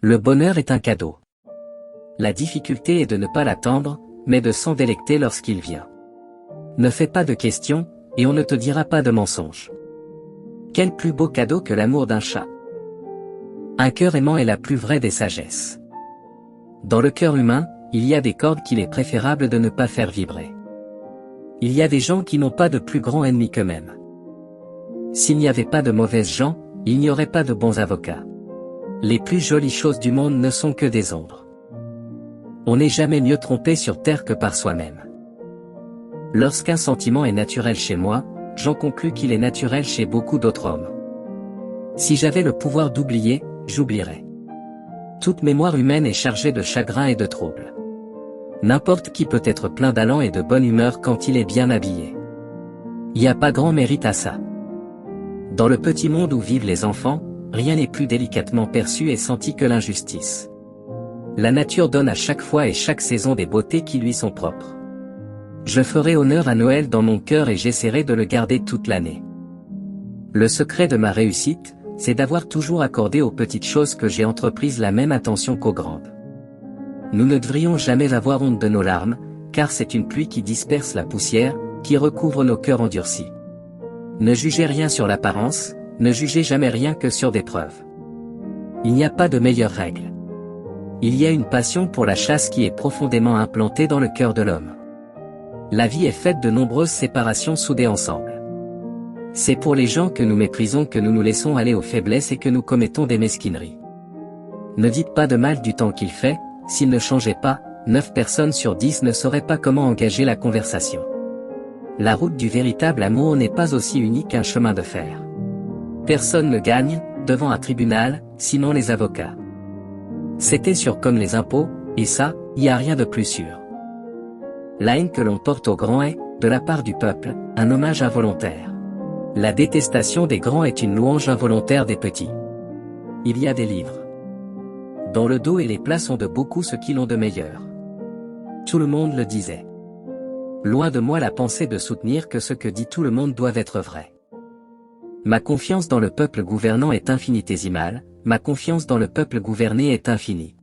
Le bonheur est un cadeau. La difficulté est de ne pas l'attendre, mais de s'en délecter lorsqu'il vient. Ne fais pas de questions, et on ne te dira pas de mensonges. Quel plus beau cadeau que l'amour d'un chat? Un cœur aimant est la plus vraie des sagesses. Dans le cœur humain, il y a des cordes qu'il est préférable de ne pas faire vibrer. Il y a des gens qui n'ont pas de plus grand ennemi qu'eux-mêmes. S'il n'y avait pas de mauvaises gens, il n'y aurait pas de bons avocats. Les plus jolies choses du monde ne sont que des ombres. On n'est jamais mieux trompé sur terre que par soi-même. Lorsqu'un sentiment est naturel chez moi, j'en conclus qu'il est naturel chez beaucoup d'autres hommes. Si j'avais le pouvoir d'oublier, j'oublierais. Toute mémoire humaine est chargée de chagrin et de troubles. N'importe qui peut être plein d'allant et de bonne humeur quand il est bien habillé. Il n'y a pas grand mérite à ça. Dans le petit monde où vivent les enfants, rien n'est plus délicatement perçu et senti que l'injustice. La nature donne à chaque fois et chaque saison des beautés qui lui sont propres. Je ferai honneur à Noël dans mon cœur et j'essaierai de le garder toute l'année. Le secret de ma réussite, c'est d'avoir toujours accordé aux petites choses que j'ai entreprises la même attention qu'aux grandes. Nous ne devrions jamais avoir honte de nos larmes, car c'est une pluie qui disperse la poussière, qui recouvre nos cœurs endurcis. Ne jugez rien sur l'apparence, ne jugez jamais rien que sur des preuves. Il n'y a pas de meilleure règle. Il y a une passion pour la chasse qui est profondément implantée dans le cœur de l'homme. La vie est faite de nombreuses séparations soudées ensemble. C'est pour les gens que nous méprisons que nous nous laissons aller aux faiblesses et que nous commettons des mesquineries. Ne dites pas de mal du temps qu'il fait, s'il ne changeait pas, 9 personnes sur 10 ne sauraient pas comment engager la conversation. La route du véritable amour n'est pas aussi unique qu'un chemin de fer. Personne ne gagne, devant un tribunal, sinon les avocats. C'était sûr comme les impôts, et ça, y a rien de plus sûr. La haine que l'on porte aux grands est, de la part du peuple, un hommage involontaire. La détestation des grands est une louange involontaire des petits. Il y a des livres. Dans le dos et les plats sont de beaucoup ce qu'ils ont de meilleur. Tout le monde le disait. Loin de moi la pensée de soutenir que ce que dit tout le monde doit être vrai. Ma confiance dans le peuple gouvernant est infinitésimale, ma confiance dans le peuple gouverné est infinie.